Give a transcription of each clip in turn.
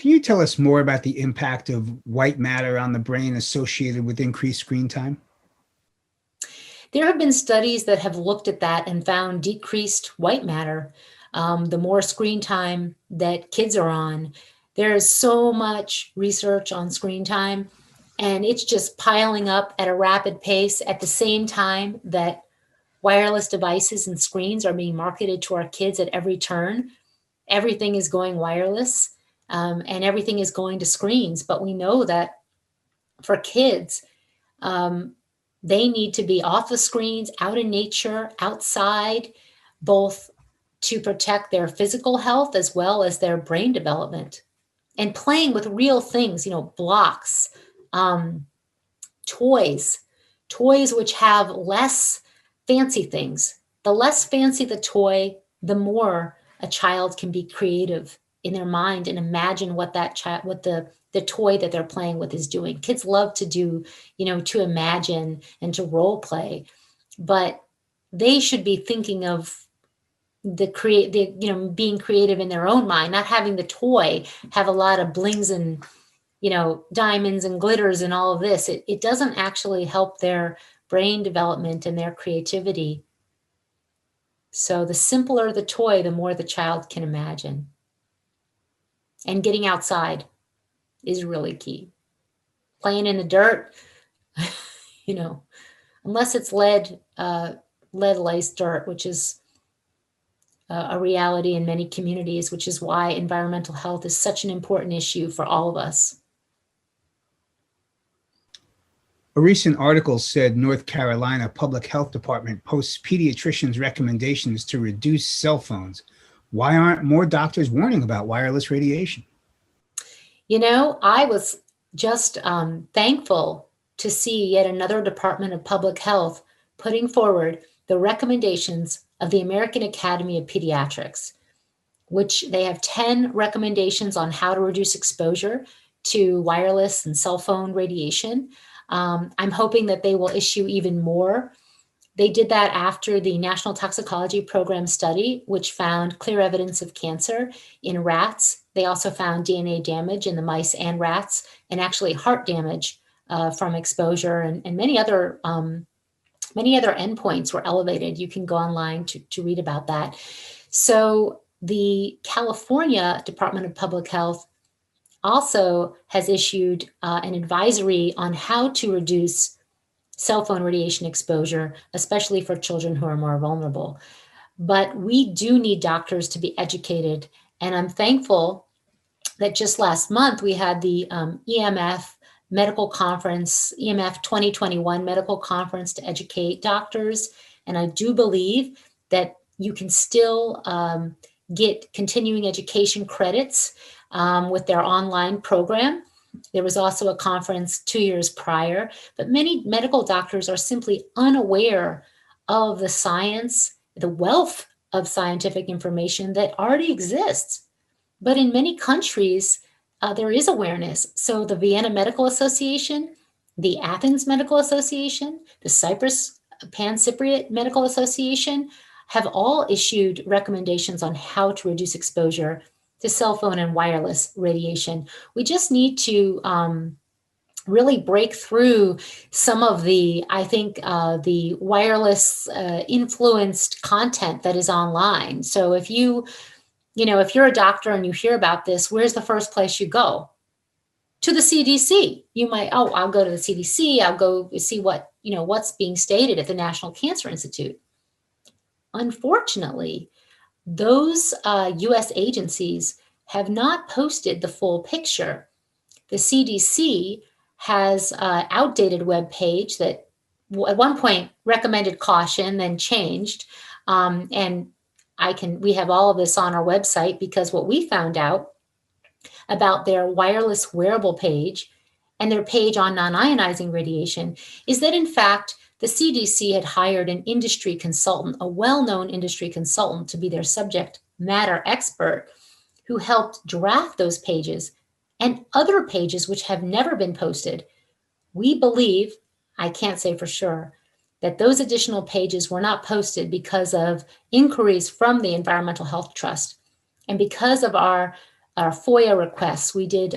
Can you tell us more about the impact of white matter on the brain associated with increased screen time? There have been studies that have looked at that and found decreased white matter. The more screen time that kids are on, there is so much research on screen time, and it's just piling up at a rapid pace at the same time that wireless devices and screens are being marketed to our kids at every turn. Everything is going wireless, and everything is going to screens. But we know that for kids, um, they need to be off the screens, out in nature, outside, both to protect their physical health as well as their brain development. And playing with real things, blocks, um, toys, toys which have less fancy things. The less fancy the toy, the more a child can be creative in their mind and imagine what that child, what the toy that they're playing with is doing. Kids love to do, to imagine and to role play, but they should be thinking of being creative in their own mind, not having the toy have a lot of blings and diamonds and glitters and all of this. It doesn't actually help their brain development and their creativity. So the simpler the toy, the more the child can imagine. And getting outside is really key. Playing in the dirt, unless it's lead-laced dirt, which is a reality in many communities, which is why environmental health is such an important issue for all of us. A recent article said North Carolina Public Health Department posts pediatricians' recommendations to reduce cell phones. Why aren't more doctors warning about wireless radiation? I was just thankful to see yet another Department of Public Health putting forward the recommendations of the American Academy of Pediatrics, which they have 10 recommendations on how to reduce exposure to wireless and cell phone radiation. I'm hoping that they will issue even more. They did that after the National Toxicology Program study, which found clear evidence of cancer in rats. They also found DNA damage in the mice and rats, and actually heart damage from exposure, and many other endpoints were elevated. You can go online to read about that. So the California Department of Public Health also has issued an advisory on how to reduce cell phone radiation exposure, especially for children who are more vulnerable. But we do need doctors to be educated. And I'm thankful that just last month we had the EMF medical conference, EMF 2021 medical conference to educate doctors. And I do believe that you can still get continuing education credits with their online program. There was also a conference 2 years prior, but many medical doctors are simply unaware of the science, the wealth of scientific information that already exists. But in many countries, there is awareness. So the Vienna Medical Association, the Athens Medical Association, the Cyprus Pan-Cypriot Medical Association have all issued recommendations on how to reduce exposure to cell phone and wireless radiation. We just need to really break through some of the, I think, the wireless influenced content that is online. So if if you're a doctor and you hear about this, where's the first place you go? To the CDC. You might, I'll go to the CDC. I'll go see what's being stated at the National Cancer Institute. Unfortunately, those US agencies have not posted the full picture. The CDC has an outdated web page that at one point recommended caution, then changed. And we have all of this on our website, because what we found out about their wireless wearable page and their page on non-ionizing radiation is that, in fact, the CDC had hired an industry consultant, a well-known industry consultant, to be their subject matter expert, who helped draft those pages and other pages which have never been posted. We believe, I can't say for sure, that those additional pages were not posted because of inquiries from the Environmental Health Trust and because of our our FOIA requests. We did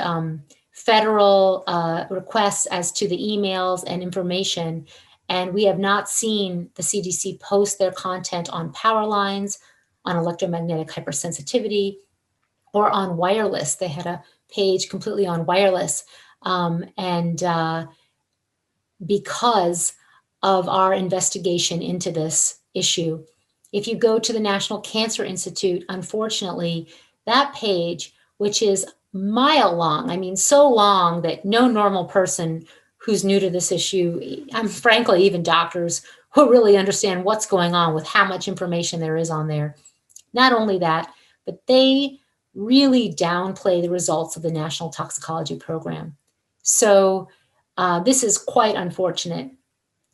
federal requests as to the emails and information, and we have not seen the CDC post their content on power lines, on electromagnetic hypersensitivity, or on wireless. They had a page completely on wireless. Because of our investigation into this issue. If you go to the National Cancer Institute, unfortunately, that page, which is mile long, I mean, so long that no normal person who's new to this issue, frankly, even doctors, will really understand what's going on with how much information there is on there. Not only that, but they really downplay the results of the National Toxicology Program. So this is quite unfortunate.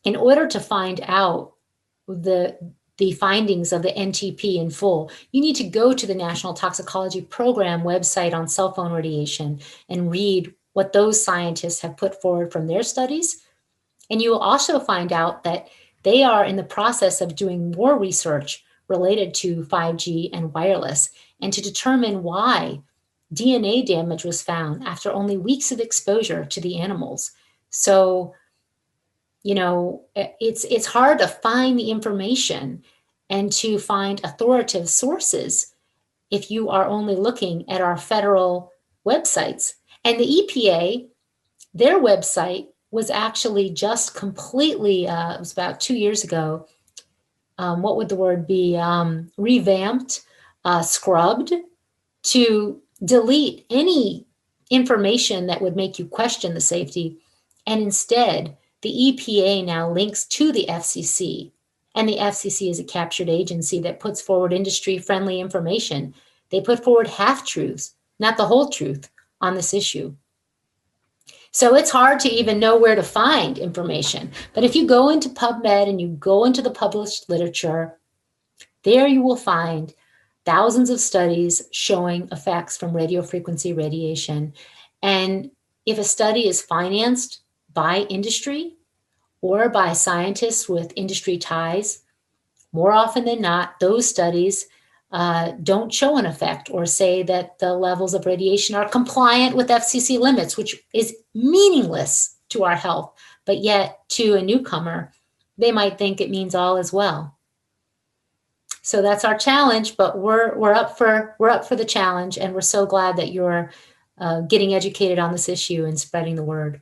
In order to find out the findings of the NTP in full, you need to go to the National Toxicology Program website on cell phone radiation and read what those scientists have put forward from their studies. And you will also find out that they are in the process of doing more research related to 5G and wireless, and to determine why DNA damage was found after only weeks of exposure to the animals. So, it's hard to find the information and to find authoritative sources if you are only looking at our federal websites. And the EPA, their website was actually just completely, it was about 2 years ago, what would the word be, revamped, scrubbed to delete any information that would make you question the safety. And instead, the EPA now links to the FCC. And the FCC is a captured agency that puts forward industry-friendly information. They put forward half-truths, not the whole truth, on this issue. So it's hard to even know where to find information. But if you go into PubMed and you go into the published literature, there you will find thousands of studies showing effects from radiofrequency radiation. And if a study is financed by industry or by scientists with industry ties, more often than not, those studies don't show an effect or say that the levels of radiation are compliant with FCC limits, which is meaningless to our health. But yet, to a newcomer, they might think it means all is well. So that's our challenge, but we're up for the challenge, and we're so glad that you're getting educated on this issue and spreading the word.